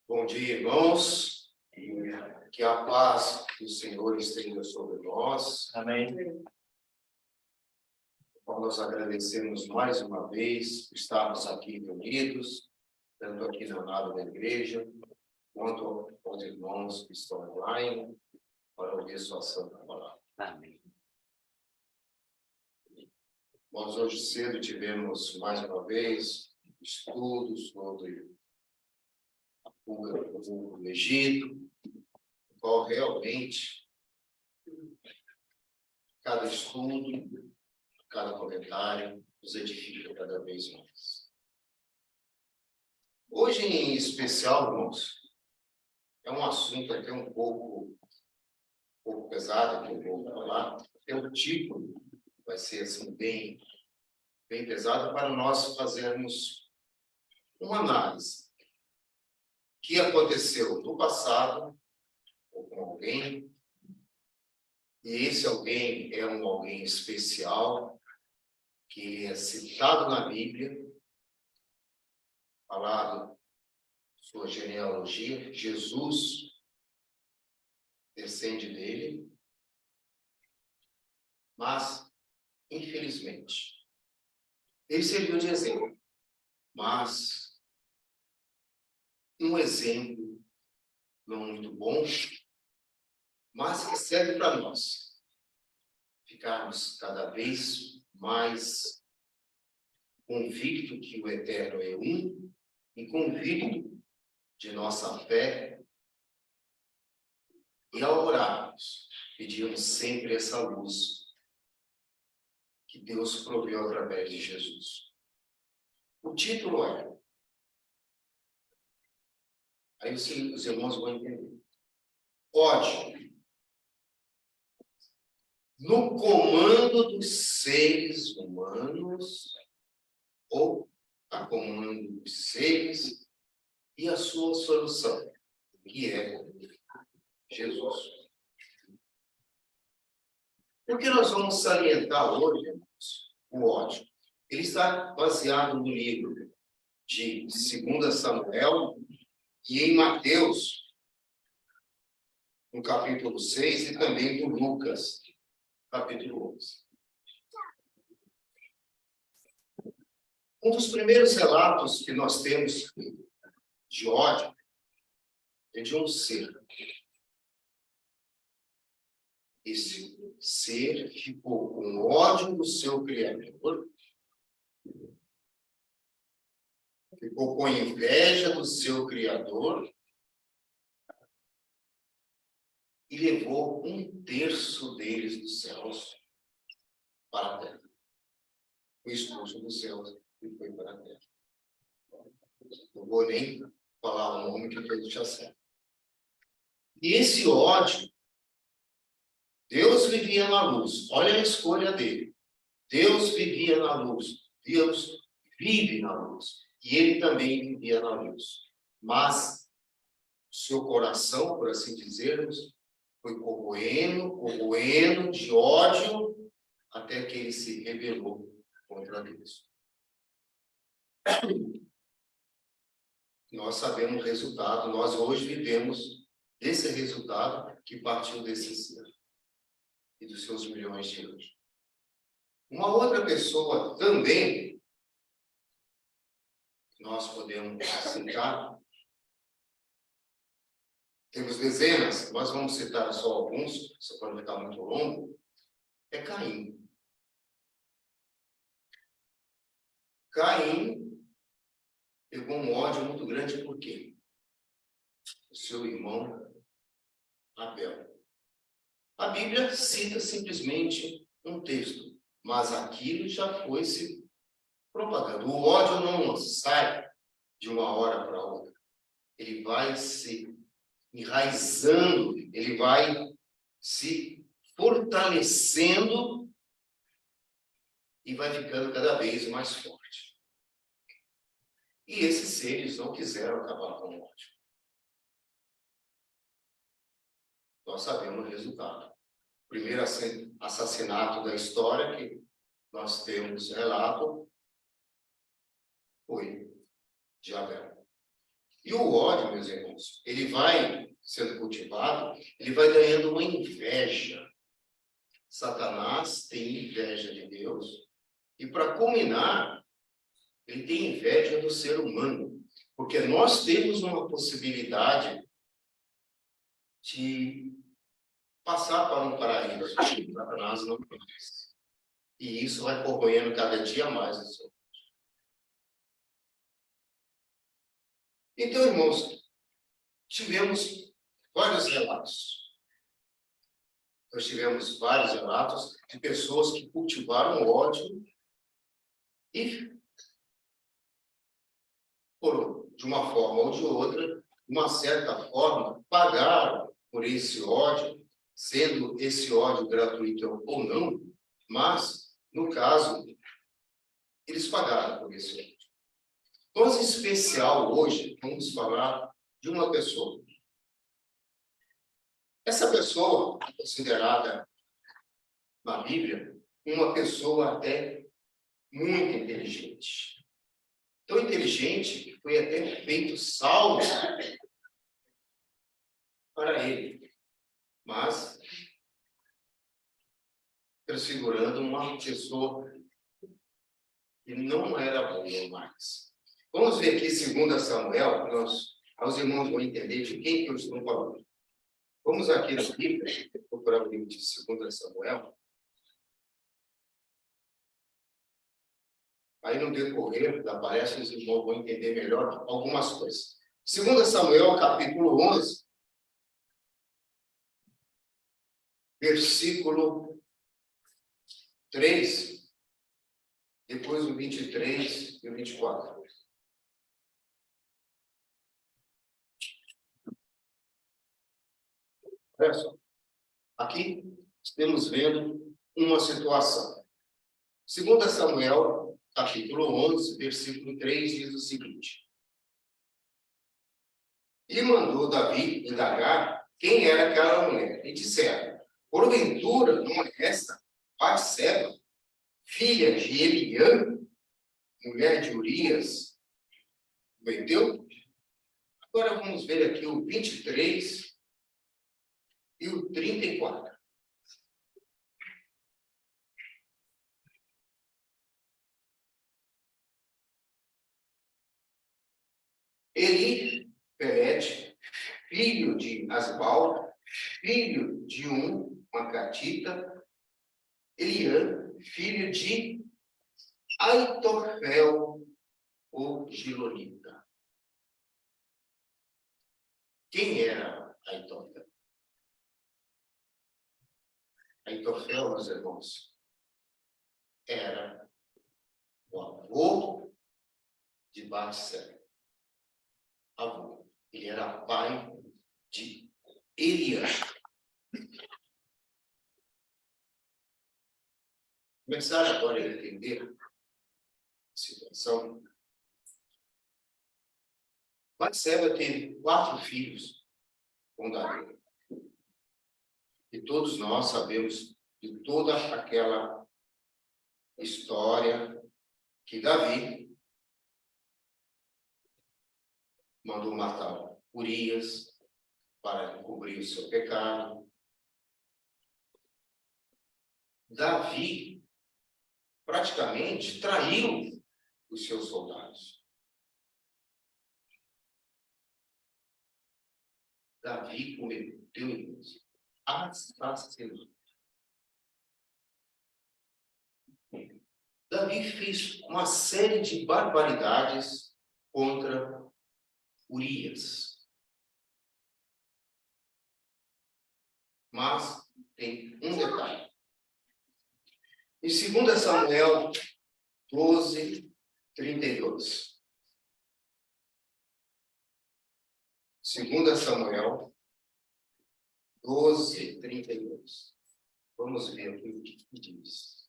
Bom dia, irmãos. Que a paz do Senhor esteja sobre nós. Amém. Nós agradecemos mais uma vez por estarmos aqui reunidos, tanto aqui na nave da igreja, quanto aos irmãos que estão online, para ouvir sua santa palavra. Amém. Nós hoje cedo tivemos mais uma vez estudos sobre a fuga do povo do Egito, qual realmente cada estudo, cada comentário nos edifica cada vez mais. Hoje, em especial, irmãos, é um assunto até um pouco pesado que eu vou falar. O título vai ser assim bem pesado para nós fazermos uma análise. O que aconteceu no passado ou com alguém, e esse alguém é um alguém especial, que é citado na Bíblia, falado sua genealogia, Jesus descende dele, mas, infelizmente, ele serviu de exemplo, mas um exemplo não muito bom, mas que serve para nós ficarmos cada vez mais convicto que o Eterno é um e convicto de nossa fé. E ao orarmos, pedimos sempre essa luz que Deus proveu através de Jesus. O título é... Aí os irmãos vão entender. Ódio. No comando dos seres humanos, ou a comando dos seres, e a sua solução, que é Jesus. O que nós vamos salientar hoje, irmãos, o ódio, ele está baseado no livro de 2 Samuel e em Mateus, no capítulo 6, e também do Lucas, capítulo 11. Um dos primeiros relatos que nós temos de ódio é de um ser. Esse ser ficou com ódio do seu Criador, ficou com inveja do seu Criador e levou 1/3 deles dos céus para a terra. Foi expulso dos céus e foi para a terra. Não vou nem falar o nome que todos já sabem. E esse ódio, Deus vivia na luz. Olha a escolha dele. Deus vivia na luz. Deus vive na luz. E ele também vivia na luz. Mas seu coração, por assim dizermos, foi corroendo de ódio, até que ele se rebelou contra Deus. Nós sabemos o resultado. Nós hoje vivemos desse resultado que partiu desse ser e dos seus milhões de anos. Uma outra pessoa também, nós podemos citar, temos dezenas, nós vamos citar só alguns, só para não ficar muito longo, é Caim. Caim pegou um ódio muito grande, por quê? O seu irmão Abel. A Bíblia cita simplesmente um texto, mas aquilo já foi se propagando. O ódio não sai de uma hora para outra. Ele vai se enraizando, ele vai se fortalecendo e vai ficando cada vez mais forte. E esses seres não quiseram acabar com o ódio. Nós sabemos o resultado. O primeiro assassinato da história que nós temos relato foi de Abel. E o ódio, meus irmãos, ele vai sendo cultivado, ele vai ganhando uma inveja. Satanás tem inveja de Deus. E para culminar, ele tem inveja do ser humano. Porque nós temos uma possibilidade de passar para um paraíso. Satanás não tem. E isso vai corroendo cada dia mais. Então, irmãos, tivemos vários relatos. Nós tivemos vários relatos de pessoas que cultivaram ódio e, de uma forma ou de outra, de uma certa forma, pagaram por esse ódio, sendo esse ódio gratuito ou não, mas, no caso, eles pagaram por esse ódio. Nós, em especial, hoje, vamos falar de uma pessoa. Essa pessoa é considerada, na Bíblia, uma pessoa até muito inteligente. Tão inteligente que foi até feito salvo para ele. Mas, transfigurando uma pessoa que não era boa mais. Vamos ver aqui, 2 Samuel, os irmãos vão entender de quem que eu estou falando. Vamos aqui no livro, procurar o livro de 2 Samuel. Aí, no decorrer da palestra, os irmãos vão entender melhor algumas coisas. 2 Samuel, capítulo 11, versículo 3, depois o 23 e o 24. Olha só. Aqui estamos vendo uma situação. 2 Samuel, capítulo 11, versículo 3, diz o seguinte. E mandou Davi indagar quem era aquela mulher. E disseram, porventura não é esta Batseba, filha de Eliã, mulher de Urias, Beteu? Agora vamos ver aqui o 23 e o 34. Eli, Pelete, filho de Asbal, filho de Macatita, Eliã, filho de Aitofel, o Gilonita. Quem era Aitofel? Aitofel, meus irmãos, era o avô de Batseba. Avô. Ele era pai de Eliã. Começaram agora a entender a situação. Batseba teve 4 filhos com Davi. E todos nós sabemos de toda aquela história que Davi mandou matar Urias para cobrir o seu pecado. Davi praticamente traiu os seus soldados. Davi cometeu assassinato. Davi fez uma série de barbaridades contra Urias. Mas tem um detalhe. Em 2 Samuel 12, 32. 2 Samuel 12, 32. Vamos ver aqui o que diz.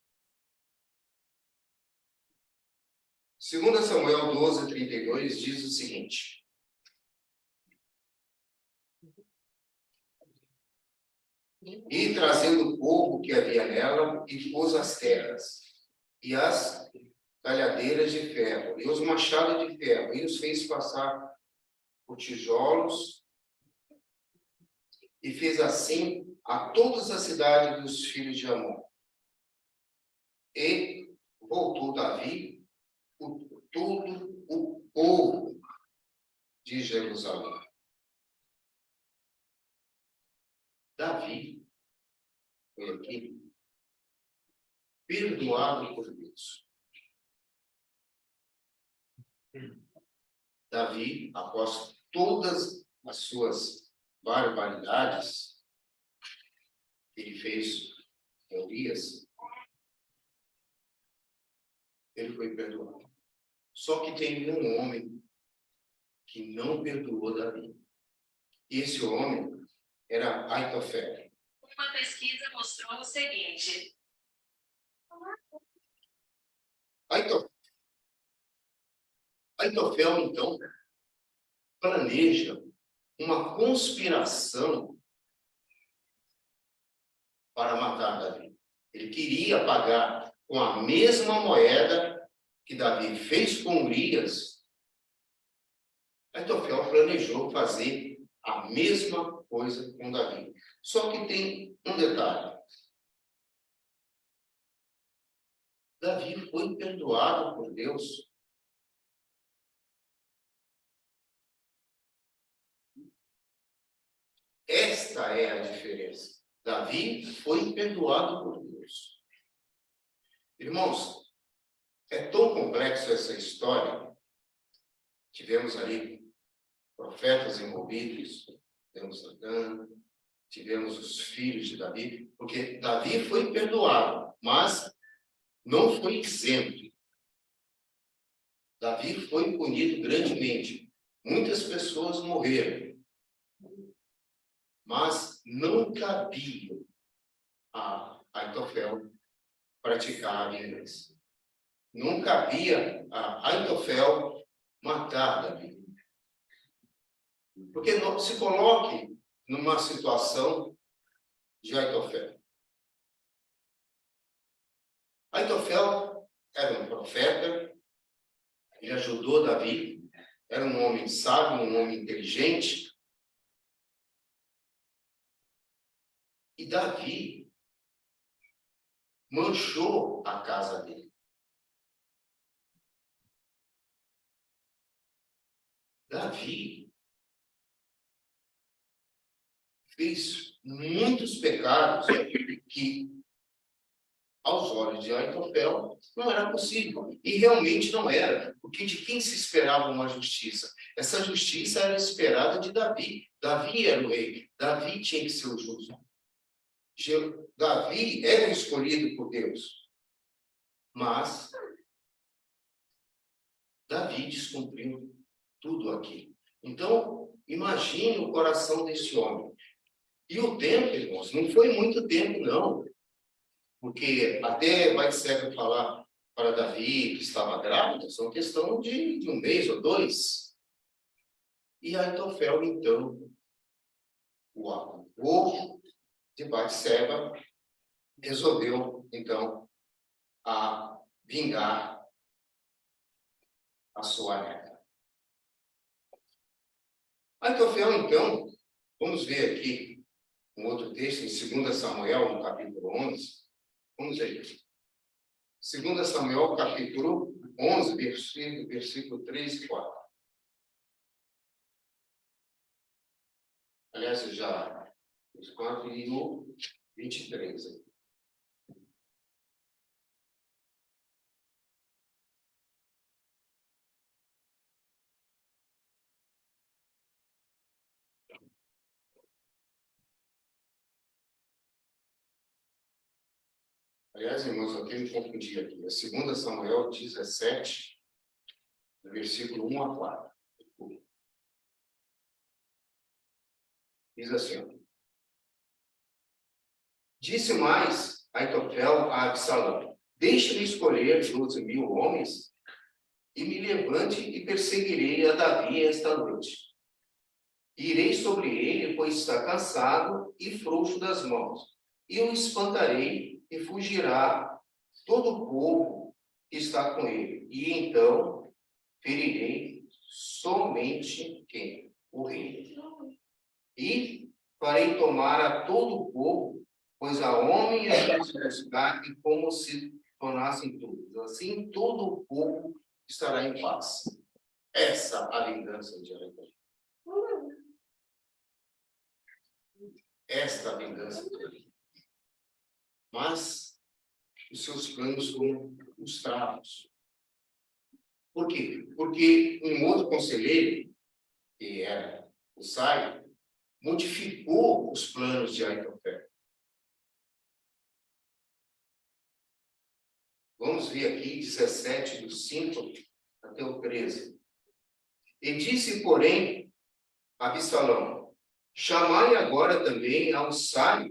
2 Samuel 12, 32 diz o seguinte. E trazendo o povo que havia nela, e pôs as terras, e as talhadeiras de ferro, e os machados de ferro, e os fez passar por tijolos, e fez assim a todas as cidades dos filhos de Amon. E voltou Davi por todo o povo de Jerusalém. Davi foi aqui perdoado por Deus. Davi, após todas as suas barbaridades que ele fez com Urias, ele foi perdoado. Só que tem um homem que não perdoou Davi. E esse homem era Aitofel. Uma pesquisa mostrou o seguinte. Aitofel, então, planeja uma conspiração para matar Davi. Ele queria pagar com a mesma moeda que Davi fez com Urias. Aitofel planejou fazer a mesma coisa com Davi. Só que tem um detalhe. Davi foi perdoado por Deus. Esta é a diferença. Davi foi perdoado por Deus. Irmãos, é tão complexo essa história. Tivemos ali profetas envolvidos, tivemos Natã, tivemos os filhos de Davi, porque Davi foi perdoado, mas não foi isento. Davi foi punido grandemente. Muitas pessoas morreram. Mas não cabia a Aitofel praticar a vingança. Não cabia a Aitofel matar Davi. Porque não se coloque numa situação de Aitofel. Aitofel era um profeta, ele ajudou Davi, era um homem sábio, um homem inteligente. E Davi manchou a casa dele. Davi fez muitos pecados que, aos olhos de Aitofel, não era possível. E realmente não era. Porque de quem se esperava uma justiça? Essa justiça era esperada de Davi. Davi era o rei. Davi tinha que ser o justo. Davi era escolhido por Deus. Mas Davi descumpriu tudo aqui. Então, imagine o coração desse homem. E o tempo, irmãos, não foi muito tempo, não. Porque até Batseba falar para Davi que estava grávida, são questão de um mês ou dois. E Aitofel, então, o povo de Batseba resolveu, então, a vingar a sua neta. Aitofel, então, vamos ver aqui um outro texto em 2 Samuel, no capítulo 11. Vamos ver aqui. 2 Samuel, capítulo 11, versículo 3 e 4. Aliás, eu já os 4 e o 23. Aí. Aliás, irmãos, eu tenho que confundir aqui. É 2 Samuel 17, versículo 1 a 4. Diz assim: disse mais Aitofel a Absalão: deixe-me escolher 12.000 homens e me levante e perseguirei a Davi esta noite. Irei sobre ele, pois está cansado e frouxo das mãos. E o espantarei e fugirá todo o povo que está com ele. E então ferirei somente quem? o rei. E farei tomar a todo o povo, pois a homem é de buscar e como se tornassem todos. Assim todo o povo estará em paz. Essa a vingança de Aitofel. Esta a vingança de Aitofel. Mas os seus planos foram frustrados. Por quê? Porque um outro conselheiro, que era o Sai, modificou os planos de Aitofel. Vamos ver aqui 17, do 5 até o 13. E disse, porém, Absalão: chamai agora também ao Sai,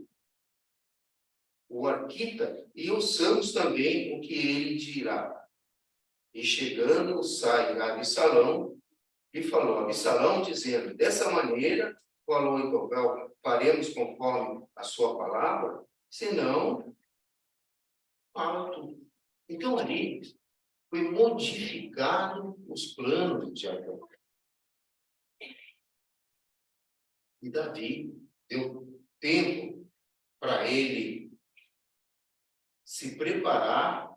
o arquita, e ouçamos também o que ele dirá. E chegando o Sai a Absalão, lhe falou Absalão, dizendo: dessa maneira, falou Aitofel, faremos conforme a sua palavra, senão, fala tu. Então, ali, foi modificado os planos de Aitofel. E Davi deu tempo para ele se preparar.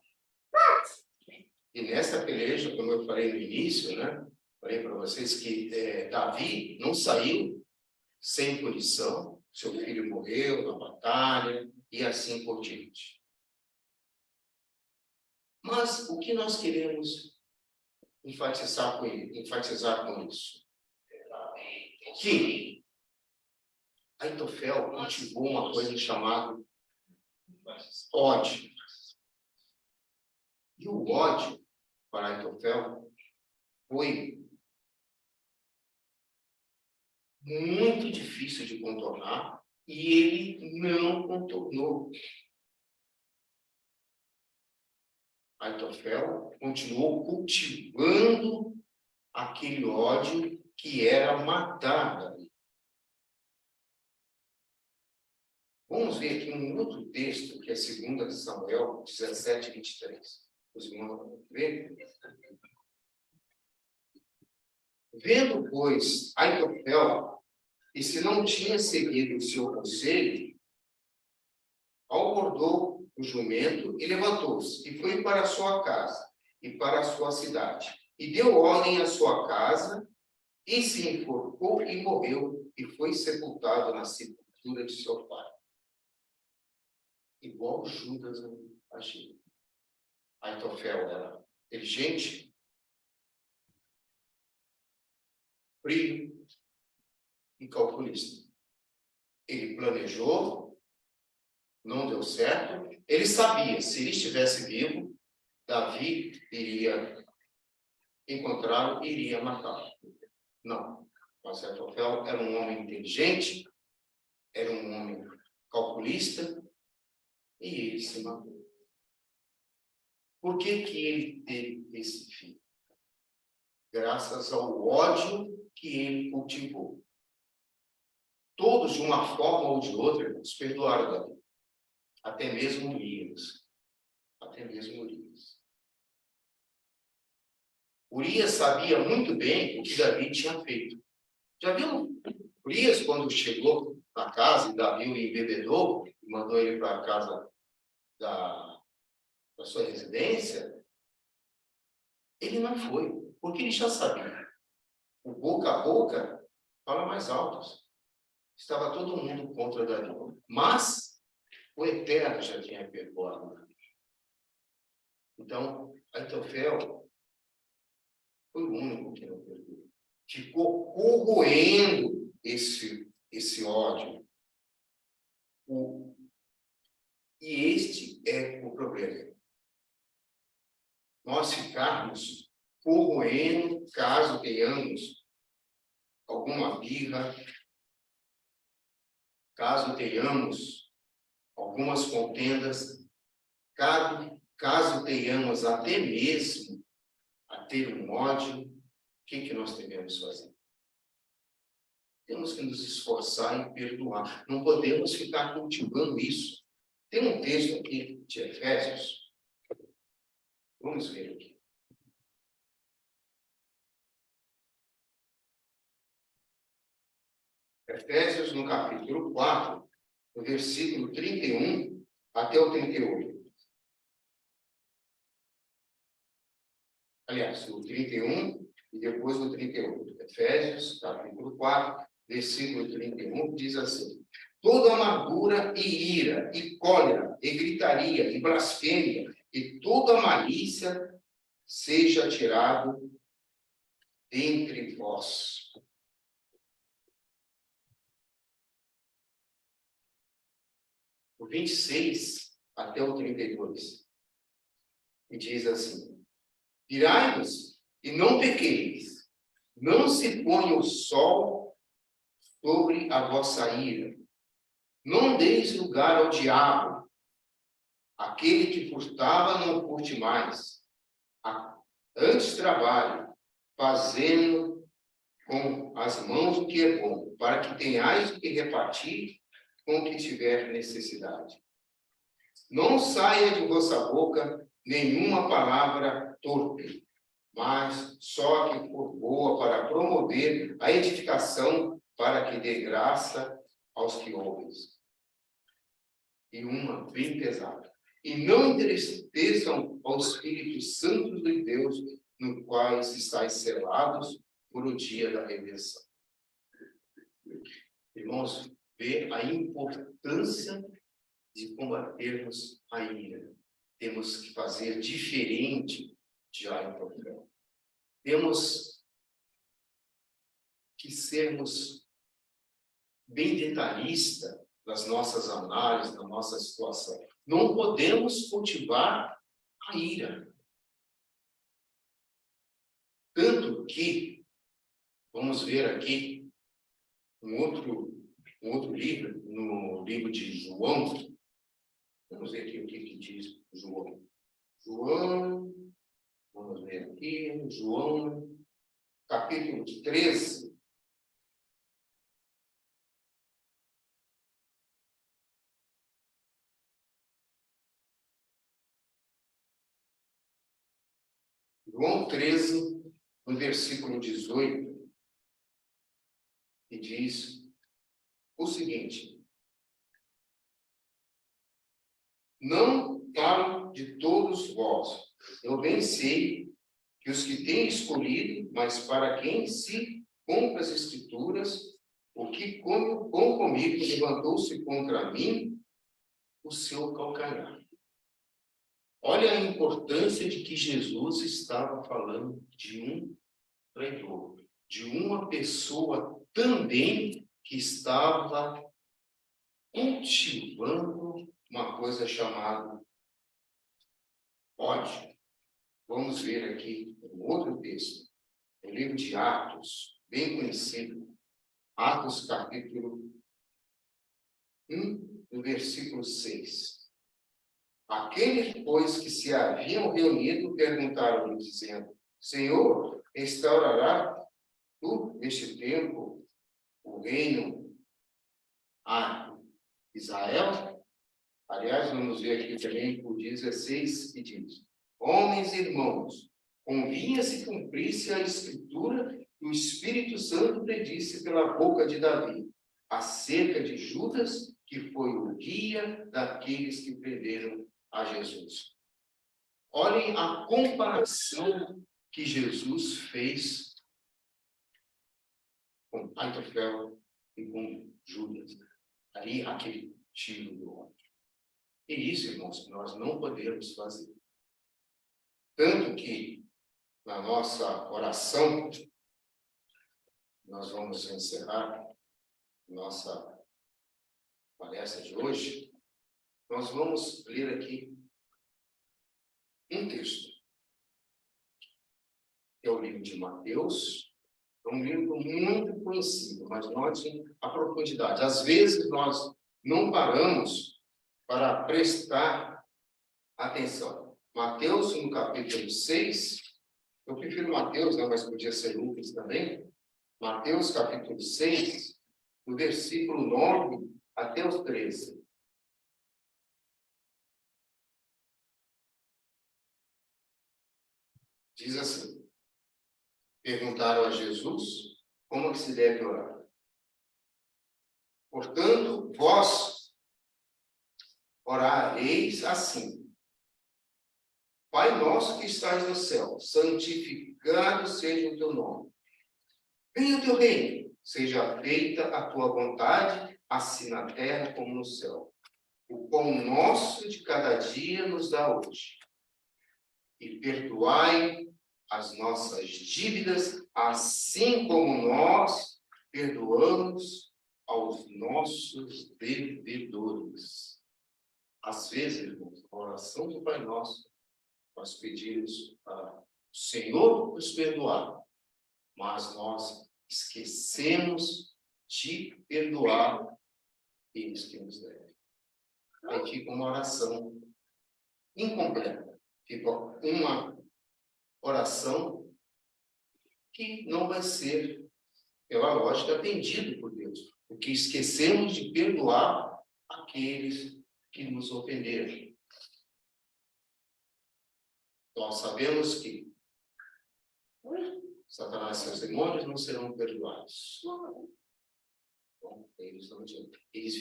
E nessa peleja, como eu falei no início, né? Falei para vocês que Davi não saiu sem punição. Seu filho morreu na batalha e assim por diante. Mas o que nós queremos enfatizar com isso? Que Aitofel cultivou uma coisa chamada ódio. E o ódio para Aitofel foi muito difícil de contornar e ele não contornou. Aitofel continuou cultivando aquele ódio que era matar Davi. Vamos ver aqui um outro texto, que é 2 Samuel 17, 23. Os irmãos vão ver. Vendo, pois, Aitofel, e se não tinha seguido o seu conselho, albordou o jumento e levantou-se, e foi para a sua casa, e para a sua cidade, e deu ordem à sua casa, e se enforcou e morreu, e foi sepultado na sepultura de seu pai. Igual Judas agiu. Aitofel era inteligente, frio e calculista. Ele planejou, não deu certo. Ele sabia, se ele estivesse vivo, Davi iria encontrá-lo e iria matá-lo. Não. Mas Aitofel era um homem inteligente, era um homem calculista, e ele se matou. Por que que ele teve esse fim? Graças ao ódio que ele cultivou. Todos, de uma forma ou de outra, irmãos, perdoaram Davi. Até mesmo Urias. Até mesmo Urias. Urias sabia muito bem o que Davi tinha feito. Já viu? Urias, quando chegou na casa e Davi o embebedou, e mandou ele para a casa da sua residência, ele não foi, porque ele já sabia. O boca a boca fala mais alto. Estava todo mundo contra Davi. Mas o Eterno já tinha perdoado Davi. Então, Aitofel foi o único que não perdoou. Ficou corroendo esse ódio. E este é o problema. Nós ficarmos corroendo, caso tenhamos alguma birra, caso tenhamos algumas contendas, caso tenhamos até mesmo a ter um ódio, o que nós devemos fazer? Temos que nos esforçar em perdoar. Não podemos ficar cultivando isso. Tem um texto aqui de Efésios. Vamos ver aqui. Efésios, no capítulo 4, no versículo 31 até o 38. Aliás, o 31 e depois o 38. Efésios, capítulo 4, versículo 31, diz assim: toda amargura e ira, e cólera, e gritaria, e blasfêmia, e toda malícia seja tirado dentre vós. O 26 até o 32. E diz assim: irai-vos e não pequeis, não se ponha o sol sobre a vossa ira, não deis lugar ao diabo, aquele que furtava não furte mais, antes trabalhe, fazendo com as mãos o que é bom, para que tenhais o que repartir com o que tiver necessidade. Não saia de vossa boca nenhuma palavra torpe, mas só que for boa para promover a edificação, para que dê graça aos que ouvem. E uma bem pesada. E não entristeçam ao Espírito Santo de Deus, no qual estáis selados por o dia da redenção. Irmãos, vê a importância de combatermos a ira. Temos que fazer diferente de Aitofel. Temos que sermos bem detalhistas nas nossas análises, na nossa situação. Não podemos cultivar a ira. Tanto que, vamos ver aqui, um outro livro, no livro de João. Vamos ver aqui o que diz João. João, vamos ver aqui, João, capítulo 13. João 13, no versículo 18, e diz o seguinte: não falo de todos vós, eu bem sei que os que têm escolhido, mas para quem se cumpre as Escrituras, o que com comigo levantou-se contra mim o seu calcanhar. Olha a importância de que Jesus estava falando de um traidor, de uma pessoa também que estava cultivando uma coisa chamada ódio. Vamos ver aqui um outro texto, o livro de Atos, bem conhecido, Atos capítulo 1, no versículo 6. Aqueles, pois, que se haviam reunido, perguntaram-lhe, dizendo: Senhor, restaurará tu, neste tempo, o reino a Israel? Aliás, vamos ver aqui também o 16, que diz: homens e irmãos, convinha se cumprisse a Escritura que o Espírito Santo predisse pela boca de Davi, acerca de Judas, que foi o guia daqueles que prenderam a Jesus. Olhem a comparação que Jesus fez com Aitofel e com Judas. Ali, aquele tiro do ódio. E isso, irmãos, nós não podemos fazer. Tanto que, na nossa oração, nós vamos encerrar nossa palestra de hoje, nós vamos ler aqui um texto, que é o livro de Mateus. É um livro muito conhecido, mas notem a profundidade. Às vezes nós não paramos para prestar atenção. Mateus, no capítulo 6, eu prefiro Mateus, né, mas podia ser Lucas também. Mateus, capítulo 6, do versículo 9 até os 13. Diz assim: perguntaram a Jesus como que se deve orar. Portanto, vós orareis assim: Pai nosso que estais no céu, santificado seja o teu nome. Venha o teu reino, seja feita a tua vontade, assim na terra como no céu. O pão nosso de cada dia nos dá hoje. E perdoai as nossas dívidas, assim como nós perdoamos aos nossos devedores. Às vezes, irmãos, a oração do Pai Nosso, nós pedimos para o Senhor nos perdoar, mas nós esquecemos de perdoar aqueles que nos devem. Aí fica uma oração incompleta, fica uma oração que não vai ser, pela lógica, atendida por Deus, porque esquecemos de perdoar aqueles que nos ofenderam. Nós sabemos que Satanás e seus demônios não serão perdoados. Bom, eles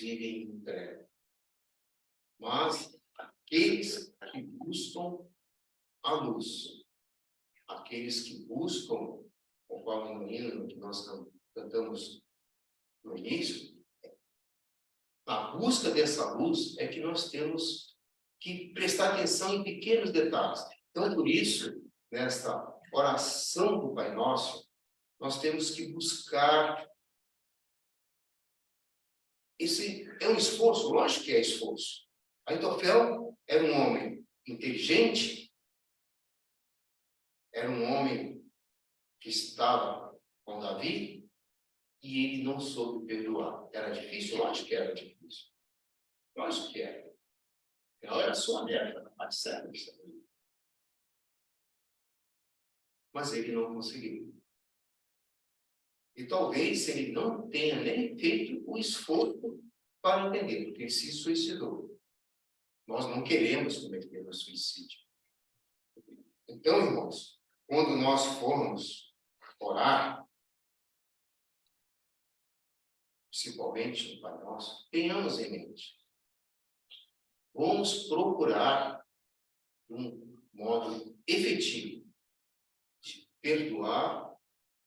vivem em treva. Mas aqueles que buscam a luz, aqueles que buscam, conforme no hino que nós cantamos no início, na busca dessa luz é que nós temos que prestar atenção em pequenos detalhes. Então, por isso, nesta oração do Pai Nosso, nós temos que buscar. Esse é um esforço, lógico que é esforço. Aitofel era um homem inteligente, era um homem que estava com Davi, e ele não soube perdoar. Era difícil? Lógico que era difícil. Lógico que era. Ela era sua neta, mais sério. Mas ele não conseguiu. E talvez ele não tenha nem feito o esforço para entender, porque ele se suicidou. Nós não queremos cometer o suicídio. Então, irmãos, quando nós formos orar, principalmente no Pai Nosso, tenhamos em mente. Vamos procurar um modo efetivo de perdoar,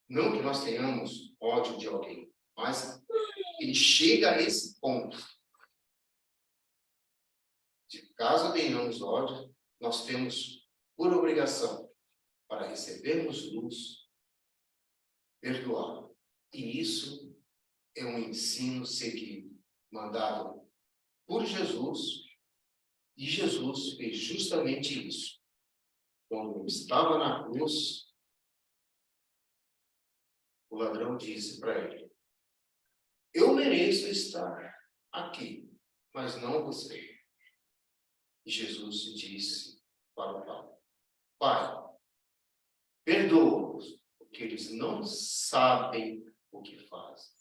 não que nós tenhamos ódio de alguém, mas ele chega a esse ponto. De caso tenhamos ódio, nós temos por obrigação, para recebermos luz, perdoar. E isso é um ensino seguido, mandado por Jesus, e Jesus fez justamente isso. Quando estava na cruz, o ladrão disse para ele: eu mereço estar aqui, mas não você. E Jesus disse para o Pai: Pai, perdoa-os, porque eles não sabem o que fazem.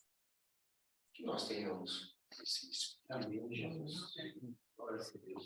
Que nós tenhamos esse espírito. Amém, Jesus. Glória a Deus.